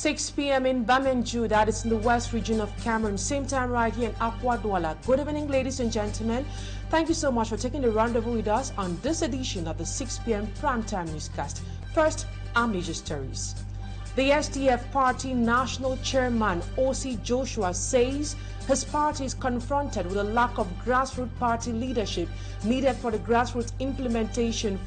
6 p.m. in Bamenju, that is in the west region of Cameroon. Same time right here in Akwa Douala. Good evening, ladies and gentlemen. Thank you so much for taking the rendezvous with us on this edition of the 6 p.m. primetime newscast. First, our major stories. The SDF party national chairman, O.C. Joshua, says his party is confronted with a lack of grassroots party leadership needed for the grassroots implementation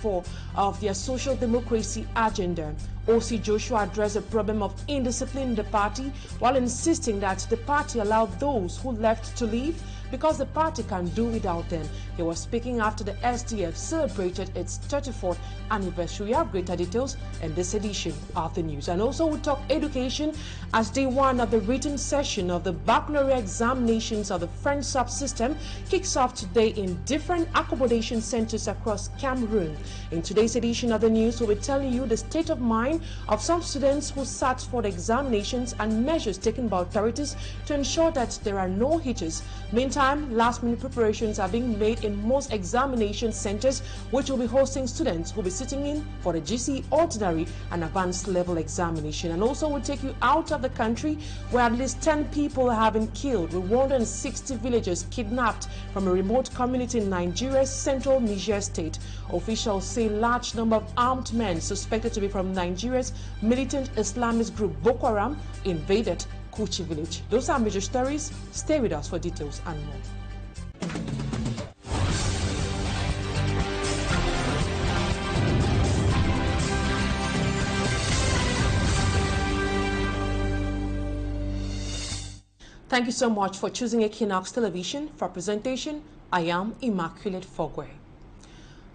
of their social democracy agenda. O.C. Joshua addressed the problem of indiscipline in the party while insisting that the party allowed those who left to leave because the party can do without them. He was speaking after the SDF celebrated its 34th anniversary. We have greater details in this edition of the news. And also we'll talk education as day one of the written session of the Baccalaureate examinations of the French subsystem kicks off today in different accommodation centers across Cameroon. In today's edition of the news, we'll be telling you the state of mind of some students who sat for the examinations and measures taken by authorities to ensure that there are no hitches. Meantime, last-minute preparations are being made in most examination centers, which will be hosting students who will be sitting in for the GC ordinary and advanced level examination. And also will take you out of the country where at least 10 people have been killed, with 160 villagers kidnapped from a remote community in Nigeria's central Niger state. Officials say large number of armed men suspected to be from Nigeria's militant Islamist group Boko Haram invaded Kuchi village. Those are major stories. Stay with us for details and more. Thank you so much for choosing Equinoxe Television. For presentation, I am Immaculate Fogwe.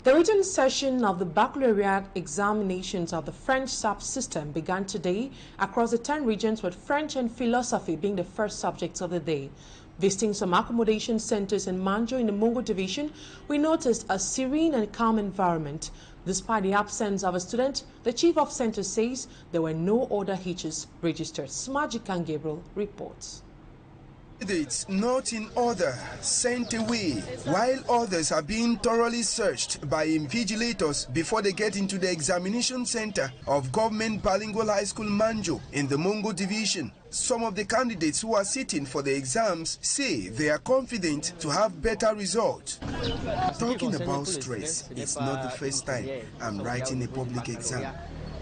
The written session of the Baccalaureate examinations of the French subsystem began today across the 10 regions, with French and philosophy being the first subjects of the day. Visiting some accommodation centers in Manjo in the Mungo division, we noticed a serene and calm environment. Despite the absence of a student, the chief of center says there were no other hitches registered. Smajikan Gabriel reports. Candidates not in order sent away, while others are being thoroughly searched by invigilators before they get into the examination center of Government Bilingual High School Manjo in the Mungo division. Some of the candidates who are sitting for the exams say they are confident to have better results. Talking about stress, it's not the first time I'm writing a public exam.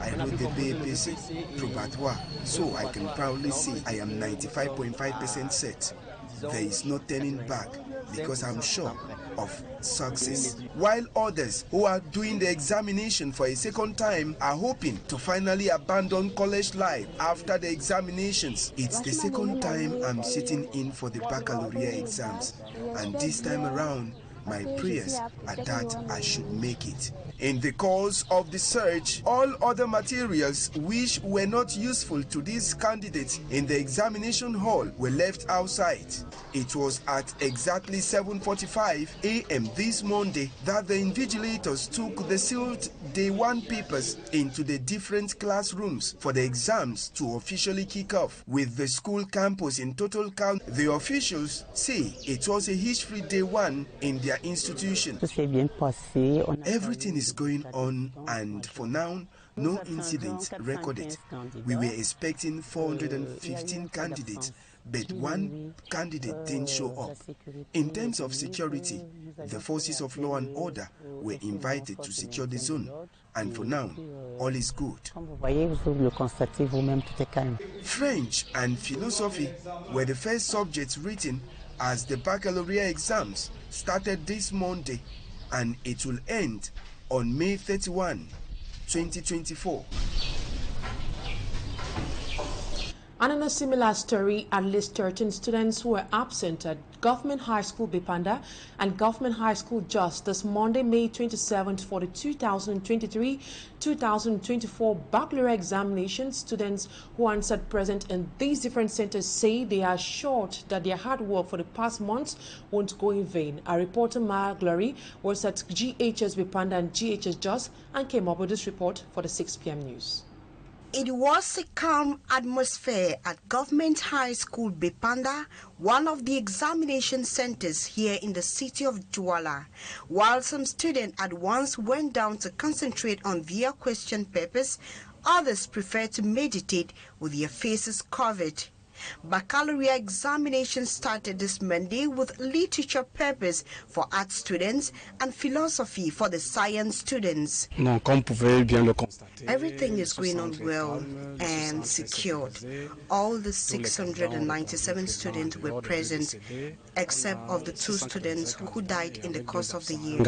I wrote the BAPC probatoire, so I can proudly say I am 95.5% set. There is no turning back because I'm sure of success. While others who are doing the examination for a second time are hoping to finally abandon college life after the examinations. It's the second time I'm sitting in for the baccalaureate exams, and this time around, my prayers are that I should make it. In the course of the search, all other materials which were not useful to these candidates in the examination hall were left outside. It was at exactly 7:45 a.m. this Monday that the invigilators took the sealed Day 1 papers into the different classrooms for the exams to officially kick off. With the school campus in total count, the officials say it was a hitch-free Day 1 in their institution. Everything is going on, and for now, no incidents recorded. We were expecting 415 candidates, but one candidate didn't show up. In terms of security, the forces of law and order were invited to secure the zone, and for now, all is good. French and philosophy were the first subjects written as the baccalaureate exams started this Monday, and it will end on May 31, 2024. And in a similar story, at least 13 students who were absent at Government High School Bipanda and Government High School Just this Monday, May 27th, for the 2023-2024 baccalaureate examinations. Students who answered present in these different centers say they are assured that their hard work for the past months won't go in vain. Our reporter Maya Glory was at GHS Bipanda and GHS Just and came up with this report for the 6 p.m. news. It was a calm atmosphere at Government High School Bipanda, one of the examination centers here in the city of Douala. While some students at once went down to concentrate on their question papers, Others prefer to meditate with their faces covered. Baccalaureate examinations started this Monday with literature papers for art students and philosophy for the science students. Everything is going on well and secured. All the 697 students were present, except of the 2 students who died in the course of the year.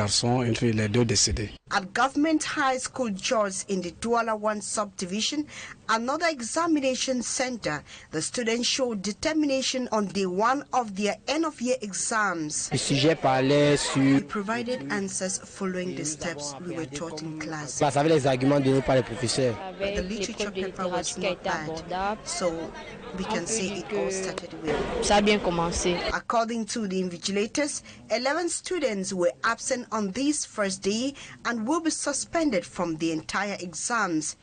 At Government High School George in the Douala 1 subdivision, another examination center, the students showed determination on day 1 of their end-of-year exams. We provided answers following the steps we were taught in class. The literature paper was not bad, so we can say it all started well. According to the invigilators, 11 students were absent on this first day and will be suspended from the entire exams.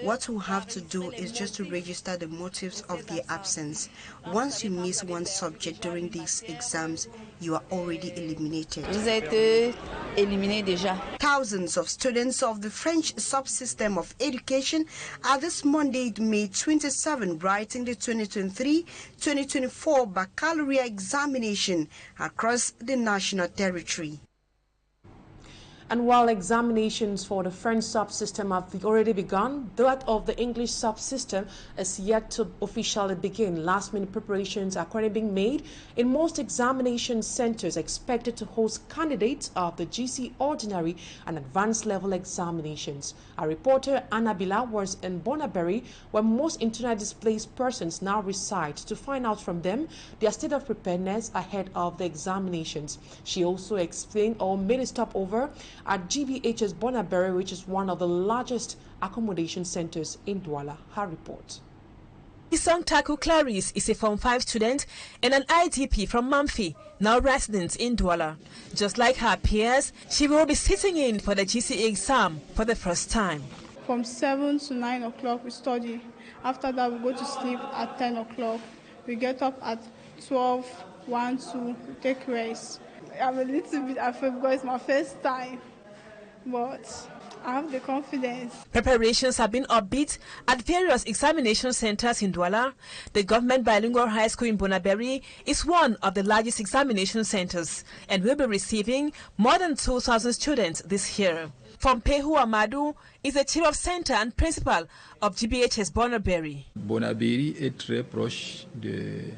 What we have to do is just to register the motives of their absence. Once you miss one subject during these exams, you are already eliminated. Thousands of students of the French subsystem of education are this Monday, May 27, writing the 2023-2024 baccalaureate examination across the national territory. And while examinations for the French subsystem have already begun, that of the English subsystem is yet to officially begin. Last-minute preparations are currently being made in most examination centers expected to host candidates of the GC ordinary and advanced level examinations. Our reporter Annabila was in Bonaberry, where most internally displaced persons now reside, to find out from them their state of preparedness ahead of the examinations. She also explained or made a stopover at GBH's Bonaberry, which is one of the largest accommodation centers in Douala. Her report. Isong Taku Clarice is a Form 5 student and an IDP from Mamfi, now resident in Douala. Just like her peers, she will be sitting in for the GCE exam for the first time. From 7 to 9 o'clock we study. After that we go to sleep at 10 o'clock. We get up at 12, 1, 2, take rest. I'm a little bit afraid because it's my first time, but I have the confidence. Preparations have been upbeat at various examination centers in Douala. The government bilingual high school in Bonaberry is one of the largest examination centers and will be receiving more than 2,000 students this year. Fompehu Amadou is the chief of center and principal of GBHS Bonaberry. Bonaberry est très proche du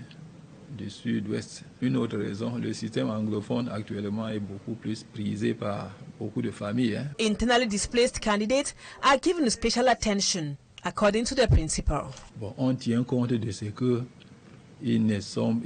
sud-ouest. Une autre raison, le système anglophone actuellement est beaucoup plus prisé par beaucoup de familles. Internally displaced candidates are given special attention, according to the principal. Bon, on tient compte de ce que ils ne sont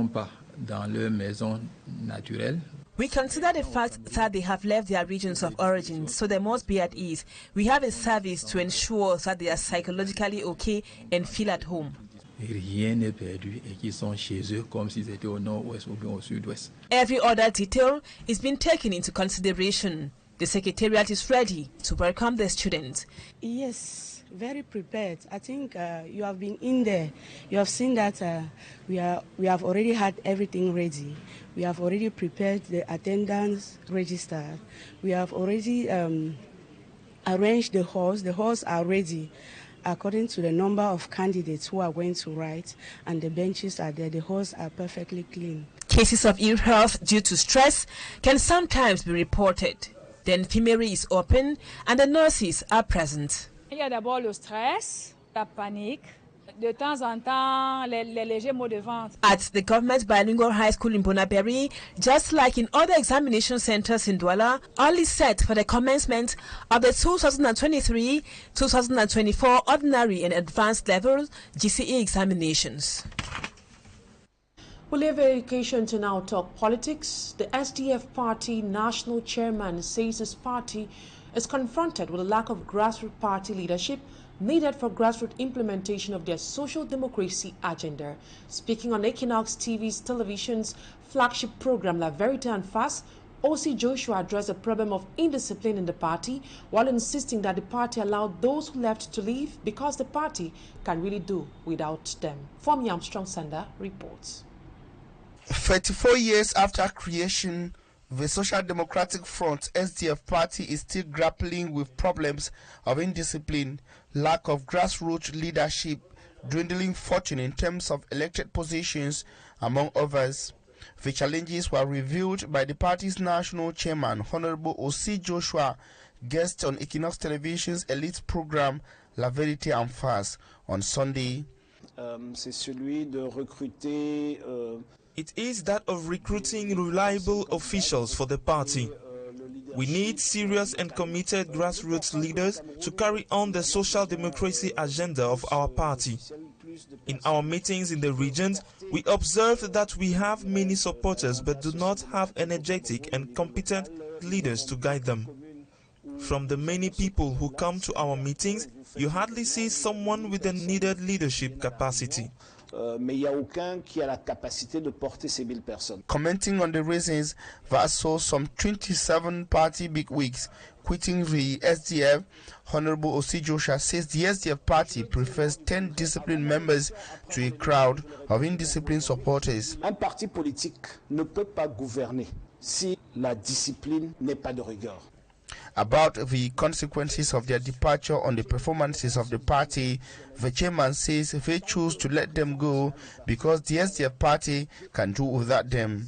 pas dans leur maison naturelle. We consider the fact that they have left their regions of origin, so they must be at ease. We have a service to ensure that they are psychologically okay and feel at home. Rien n'est perdu et qu'ils sont chez eux comme s'ils étaient au nord-ouest ou bien au sud-ouest. Every other detail is being taken into consideration. The secretariat is ready to welcome the students. Yes, very prepared. I think you have been in there. You have seen that we have already had everything ready. We have already prepared the attendance register. We have already arranged the halls. The halls are ready according to the number of candidates who are going to write, and the benches are there. The halls are perfectly clean. Cases of ill health due to stress can sometimes be reported. The infirmary is open and the nurses are present. Il y a d'abord le stress, la panique, de temps en temps les légers maux de ventre. At the government bilingual high school in Bonaberry, just like in other examination centers in Douala, all is set for the commencement of the 2023-2024 ordinary and advanced level GCE examinations. We leave education to now talk politics. The SDF party national chairman says his party is confronted with a lack of grassroots party leadership needed for grassroots implementation of their social democracy agenda. Speaking on Equinoxe TV's television's flagship program La Verite en Face, O.C. Joshua addressed the problem of indiscipline in the party while insisting that the party allowed those who left to leave because the party can really do without them. Fomi Armstrong Sanda reports. 34 years after creation The Social Democratic Front (SDF) party is still grappling with problems of indiscipline, lack of grassroots leadership, dwindling fortune in terms of elected positions, among others. The challenges were revealed by the party's national chairman, Honorable Osi Joshua, guest on Equinoxe Television's elite program La Vérité en Face on Sunday. It is that of recruiting reliable officials for the party. We need serious and committed grassroots leaders to carry on the social democracy agenda of our party. In our meetings in the regions, we observed that we have many supporters but do not have energetic and competent leaders to guide them. From the many people who come to our meetings, you hardly see someone with the needed leadership capacity. Commenting on the reasons that saw some 27 party bigwigs quitting the SDF, Honorable Osi Joshua says the SDF party prefers 10 disciplined members to a crowd of indisciplined supporters. Un parti politique ne peut pas gouverner si la discipline n'est pas de rigueur. About the consequences of their departure on the performances of the party, the chairman says they choose to let them go because the SDF party can do without them.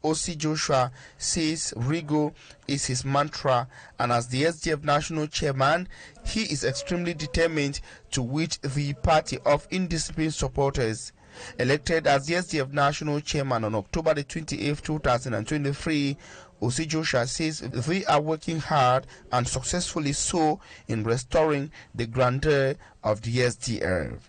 Osi Joshua says Rigo is his mantra, and as the SDF national chairman, he is extremely determined to weed the party of indisciplined supporters. Elected as the SDF national chairman on October the 28th, 2023, Osi Joshua says they are working hard and successfully so in restoring the grandeur of the SDF.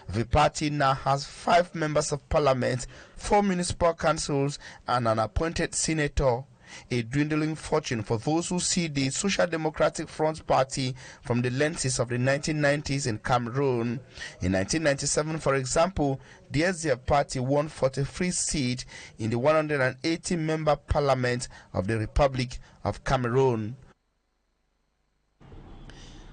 The party now has 5 members of parliament, 4 municipal councils, and an appointed senator. A dwindling fortune for those who see the Social Democratic Front Party from the lenses of the 1990s in Cameroon. In 1997, for example, the SDF party won 43 seats in the 180-member parliament of the Republic of Cameroon.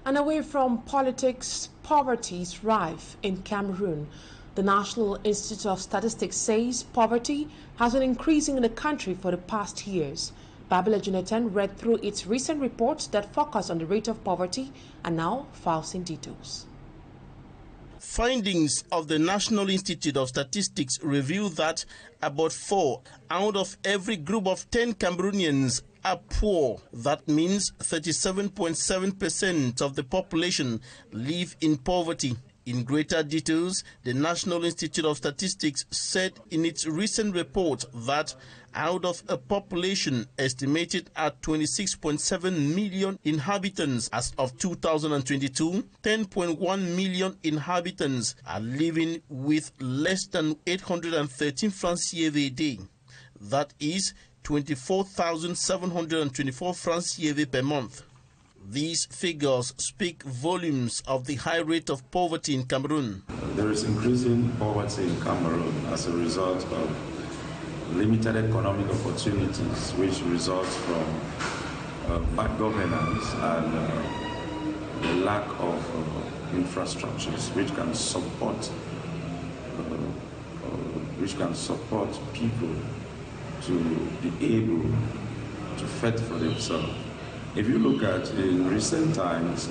And away from politics, poverty is rife in Cameroon. The National Institute of Statistics says poverty has been increasing in the country for the past years. Babila Jonathan read through its recent reports that focus on the rate of poverty and now files in details. Findings of the National Institute of Statistics reveal that about 4 out of every group of 10 Cameroonians are poor. That means 37.7% of the population live in poverty. In greater details, the National Institute of Statistics said in its recent report that out of a population estimated at 26.7 million inhabitants as of 2022, 10.1 million inhabitants are living with less than 813 francs CFA a day. That is 24,724 francs CFA per month. These figures speak volumes of the high rate of poverty in Cameroon. There is increasing poverty in Cameroon as a result of limited economic opportunities, which results from bad governance and the lack of infrastructures which can support people to be able to fend for themselves. If you look at in recent times,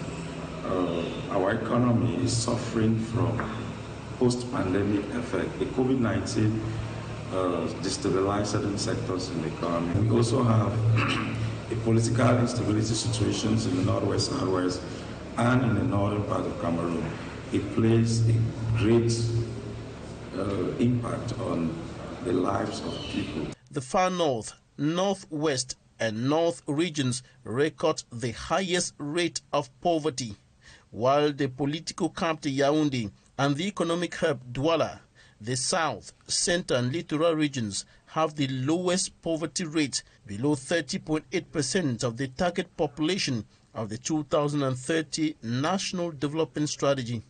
our economy is suffering from post-pandemic effect. The COVID-19 destabilized certain sectors in the economy. We also have a political instability situations in the northwest, southwest, and in the northern part of Cameroon. It plays a great impact on the lives of people. The far north, northwest, and north regions record the highest rate of poverty, while the political capital Yaoundé and the economic hub Douala, the south, center, and littoral regions have the lowest poverty rate, below 30.8% of the target population of the 2030 National Development Strategy.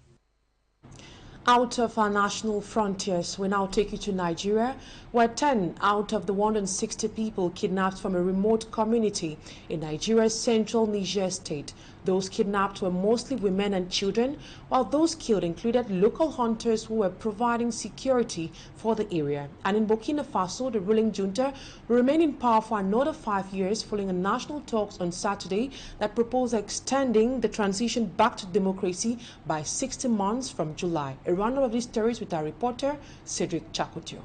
Out of our national frontiers, we now take you to Nigeria, where 10 out of the 160 people kidnapped from a remote community in Nigeria's central Niger state Those kidnapped were mostly women and children, while those killed included local hunters who were providing security for the area. And in Burkina Faso, the ruling junta will remain in power for another 5 years following a national talks on Saturday that proposed extending the transition back to democracy by 60 months from July. A roundup of these stories with our reporter, Cedric Chakutio.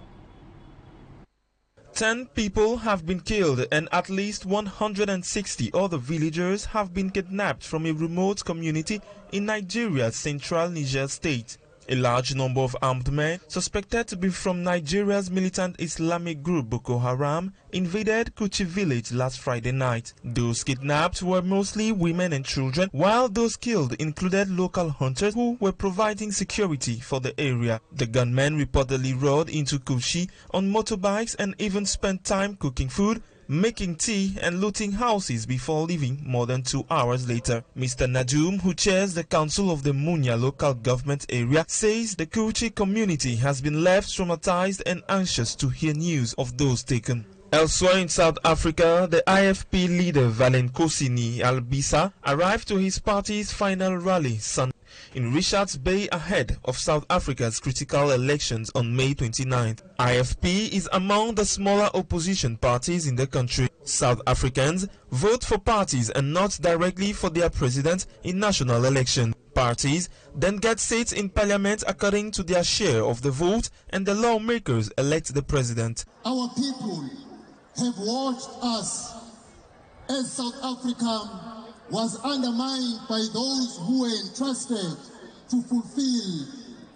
10 people have been killed and at least 160 other villagers have been kidnapped from a remote community in Nigeria's central Niger state. A large number of armed men, suspected to be from Nigeria's militant Islamic group Boko Haram, invaded Kuchi village last Friday night. Those kidnapped were mostly women and children, while those killed included local hunters who were providing security for the area. The gunmen reportedly rode into Kuchi on motorbikes and even spent time cooking food, making tea and looting houses before leaving more than 2 hours later. Mr. Najum, who chairs the council of the Munya local government area, says the Kuchi community has been left traumatized and anxious to hear news of those taken. Elsewhere in South Africa, the IFP leader Valenkosini Albisa arrived to his party's final rally Sunday in Richards Bay ahead of South Africa's critical elections on May 29th. IFP is among the smaller opposition parties in the country. South Africans vote for parties and not directly for their president in national elections. Parties then get seats in parliament according to their share of the vote, and the lawmakers elect the president. Our people have watched us as South Africa was undermined by those who were entrusted to fulfill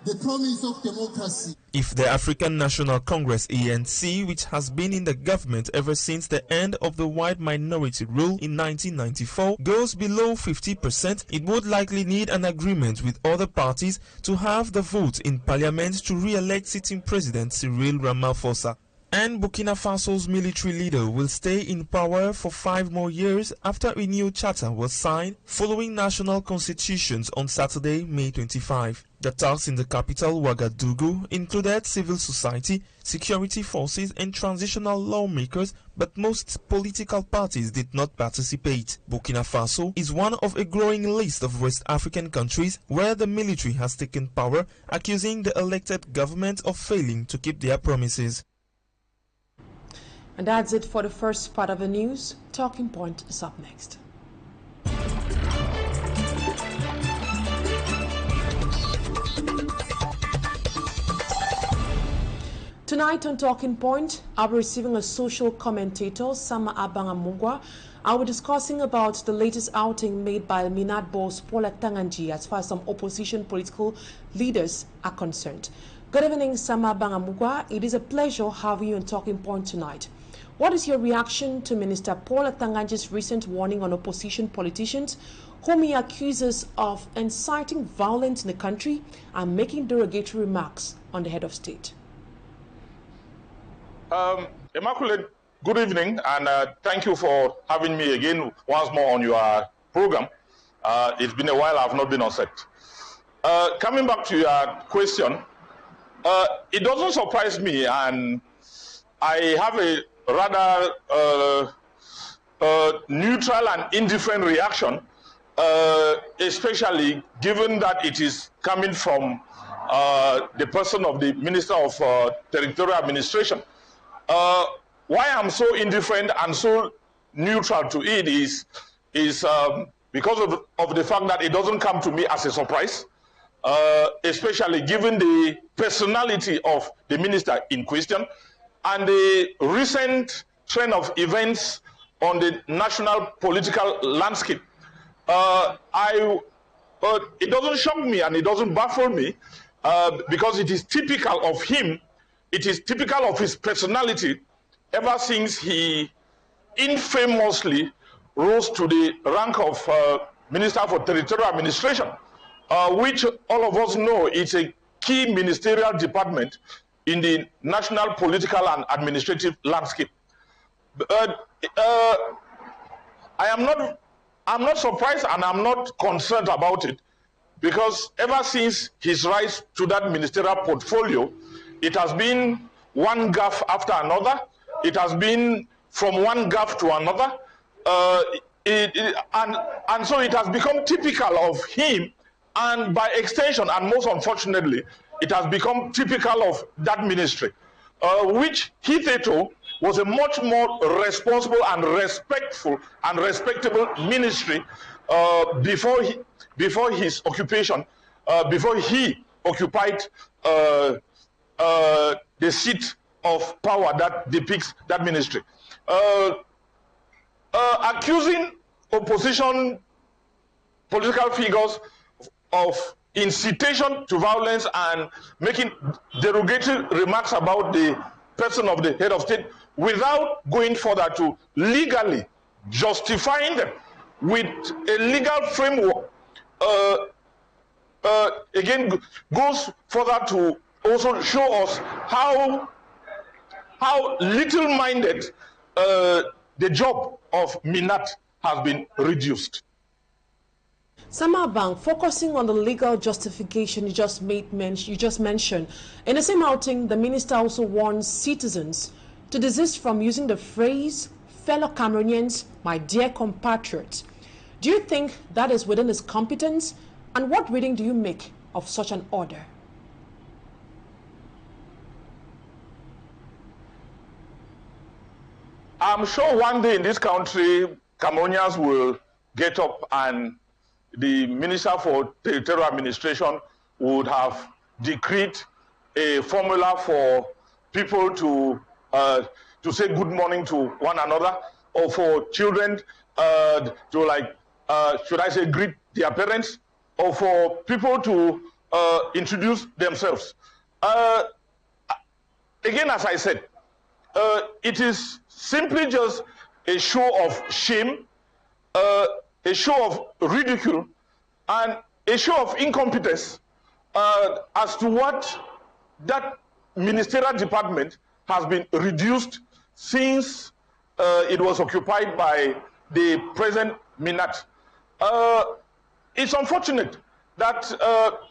the promise of democracy. If the African National Congress ANC, which has been in the government ever since the end of the white minority rule in 1994, goes below 50%, it would likely need an agreement with other parties to have the vote in parliament to re-elect sitting President Cyril Ramaphosa. And Burkina Faso's military leader will stay in power for 5 more years after a new charter was signed following national constitutions on Saturday, May 25. The talks in the capital, Ouagadougou, included civil society, security forces and transitional lawmakers, but most political parties did not participate. Burkina Faso is one of a growing list of West African countries where the military has taken power, accusing the elected government of failing to keep their promises. And that's it for the first part of the news. Talking Point is up next. Tonight on Talking Point, I'll be receiving a social commentator, Sama Abangamugwa. I'll be discussing about the latest outing made by Minat boss Paul Tanganji as far as some opposition political leaders are concerned. Good evening, Sama Abangamugwa. It is a pleasure having you on Talking Point tonight. What is your reaction to Minister Paul Tanganji's recent warning on opposition politicians whom he accuses of inciting violence in the country and making derogatory remarks on the head of state? Immaculate, good evening, and thank you for having me again once more on your program. It's been a while I've not been on set. Coming back to your question, it doesn't surprise me, and I have a rather neutral and indifferent reaction, especially given that it is coming from the person of the Minister of Territorial Administration. Why I'm so indifferent and so neutral to it is because of the fact that it doesn't come to me as a surprise, especially given the personality of the minister in question and the recent trend of events on the national political landscape. It doesn't shock me and it doesn't baffle me because it is typical of him. It is typical of his personality ever since he infamously rose to the rank of Minister for Territorial Administration, which all of us know is a key ministerial department in the national political and administrative landscape. I'm not surprised and I'm not concerned about it, because ever since his rise to that ministerial portfolio, it has been one gaffe after another. It has been from one gaffe to another. and so it has become typical of him, and by extension, and most unfortunately, it has become typical of that ministry, which hitherto was a much more responsible and respectful and respectable ministry before his occupation, before he occupied the seat of power that depicts that ministry. Accusing opposition political figures of incitation to violence and making derogatory remarks about the person of the head of state without going further to legally justifying them with a legal framework, again goes further to also show us how little-minded the job of Minat has been reduced. Samabang, focusing on the legal justification you just mentioned, in the same outing, the minister also warns citizens to desist from using the phrase, fellow Cameroonians, my dear compatriots. Do you think that is within his competence? And what reading do you make of such an order? I'm sure one day in this country, Cameroonians will get up and the Minister for Territorial Administration would have decreed a formula for people to say good morning to one another, or for children to should I say greet their parents, or for people to introduce themselves. Again, as I said, it is simply just a show of shame, a show of ridicule, and a show of incompetence as to what that ministerial department has been reduced since it was occupied by the present Minat. It's unfortunate that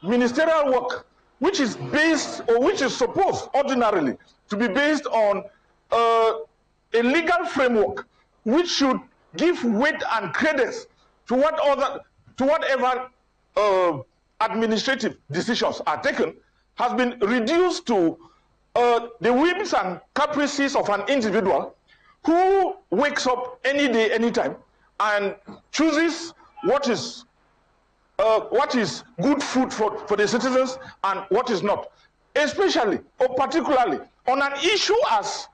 ministerial work, which is based, or which is supposed ordinarily to be based on a legal framework, which should give weight and credence to whatever administrative decisions are taken, has been reduced to the whims and caprices of an individual who wakes up any day, anytime, and chooses what is good food for the citizens and what is not, especially or particularly on an issue as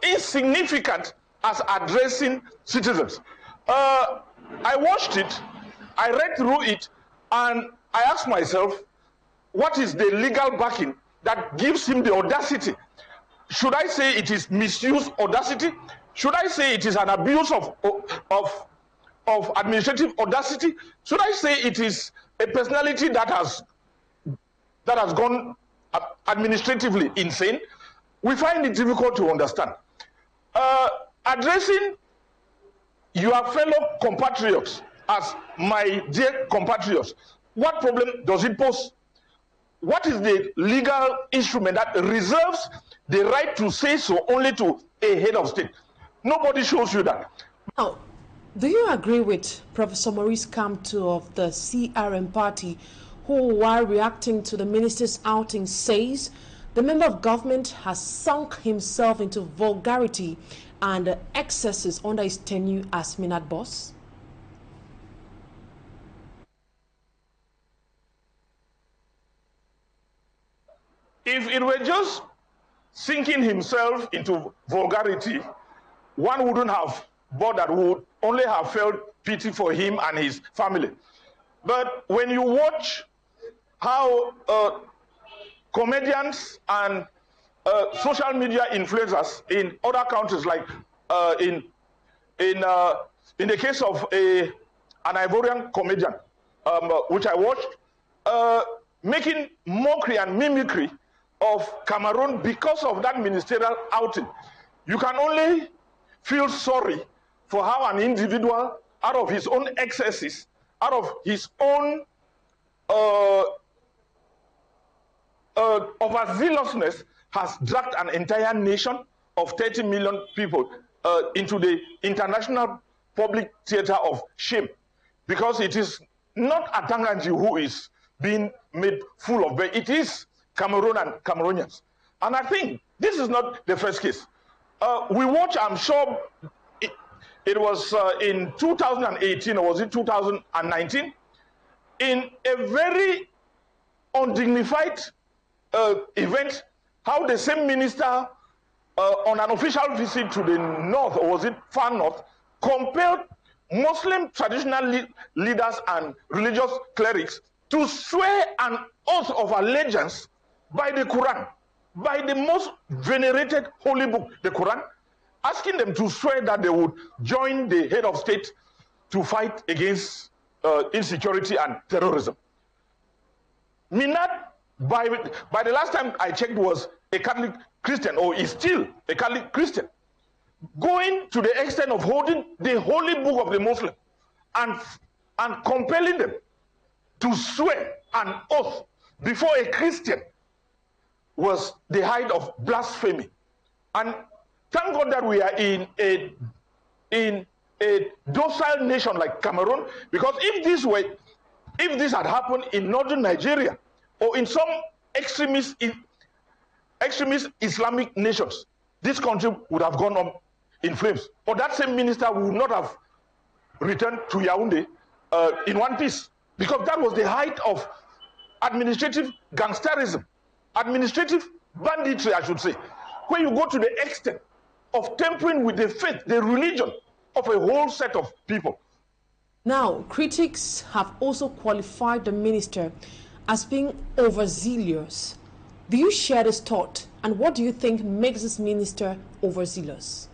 insignificant as addressing citizens. I watched it, I read through it, and I asked myself, what is the legal backing that gives him the audacity? Should I say it is misuse audacity? Should I say it is an abuse of administrative audacity? Should I say it is a personality that has gone administratively insane? We find it difficult to understand. Addressing your fellow compatriots as my dear compatriots, what problem does it pose? What is the legal instrument that reserves the right to say so only to a head of state? Nobody shows you that. Now, do you agree with Professor Maurice Kamto of the CRM party, who, while reacting to the minister's outing, says the member of government has sunk himself into vulgarity and excesses under his tenure as Minat boss? If it were just sinking himself into vulgarity, one wouldn't have bothered, would only have felt pity for him and his family. But when you watch how comedians and social media influencers in other countries, like in the case of an Ivorian comedian, which I watched, making mockery and mimicry of Cameroon because of that ministerial outing, you can only feel sorry for how an individual, out of his own excesses, out of his own overzealousness, has dragged an entire nation of 30 million people into the international public theater of shame, because it is not Atanganji who is being made full of, but it is Cameroon and Cameroonians. And I think this is not the first case. We watch, I'm sure it was in 2018, or was it 2019, in a very undignified event, how the same minister on an official visit to the north, or was it far north, compelled Muslim traditional leaders and religious clerics to swear an oath of allegiance by the Quran, by the most venerated holy book, the Quran, asking them to swear that they would join the head of state to fight against insecurity and terrorism. Minat, by the last time I checked, was a Catholic Christian, or is still a Catholic Christian, going to the extent of holding the holy book of the Muslim and compelling them to swear an oath before a Christian was the height of blasphemy. And thank God that we are in a docile nation like Cameroon, because if this had happened in northern Nigeria or in some extremist Islamic nations, this country would have gone up in flames. Or that same minister would not have returned to Yaoundé in one piece, because that was the height of administrative gangsterism, administrative banditry, I should say, when you go to the extent of tampering with the faith, the religion of a whole set of people. Now, critics have also qualified the minister as being overzealous. Do you share this thought? And what do you think makes this minister overzealous?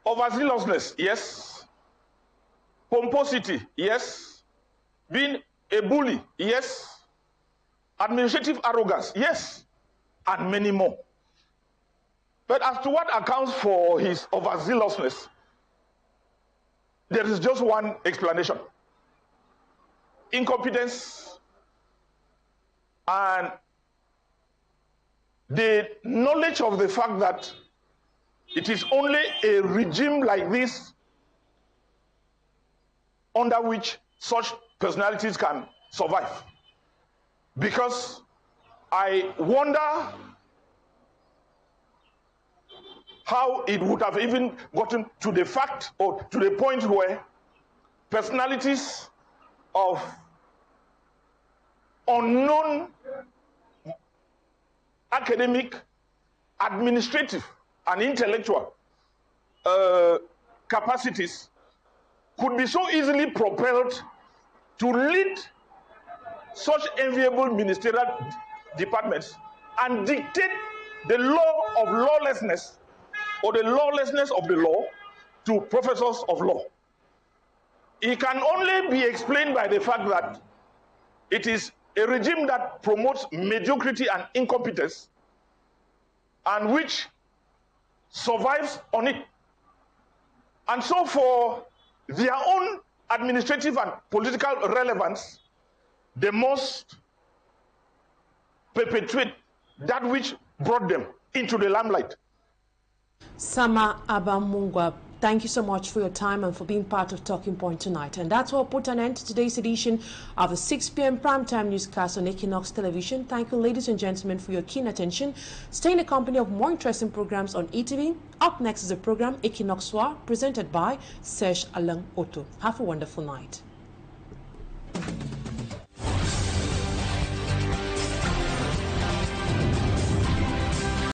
Overzealousness, yes. Pomposity, yes. Being a bully, yes. Administrative arrogance, yes. And many more. But as to what accounts for his overzealousness, there is just one explanation: incompetence and the knowledge of the fact that it is only a regime like this under which such personalities can survive. Because I wonder how it would have even gotten to the fact, or to the point where personalities of unknown academic, administrative, and intellectual capacities could be so easily propelled to lead such enviable ministerial departments and dictate the law of lawlessness, or the lawlessness of the law, to professors of law. It can only be explained by the fact that it is a regime that promotes mediocrity and incompetence, and which survives on it. And so for their own administrative and political relevance, they must perpetuate that which brought them into the limelight. Sama Abamungwa, thank you so much for your time and for being part of Talking Point tonight. And that's what put an end to today's edition of the 6 p.m. primetime newscast on Equinoxe Television. Thank you, ladies and gentlemen, for your keen attention. Stay in the company of more interesting programs on ETV. Up next is the program Equinoxe, presented by Serge Alain Otto. Have a wonderful night.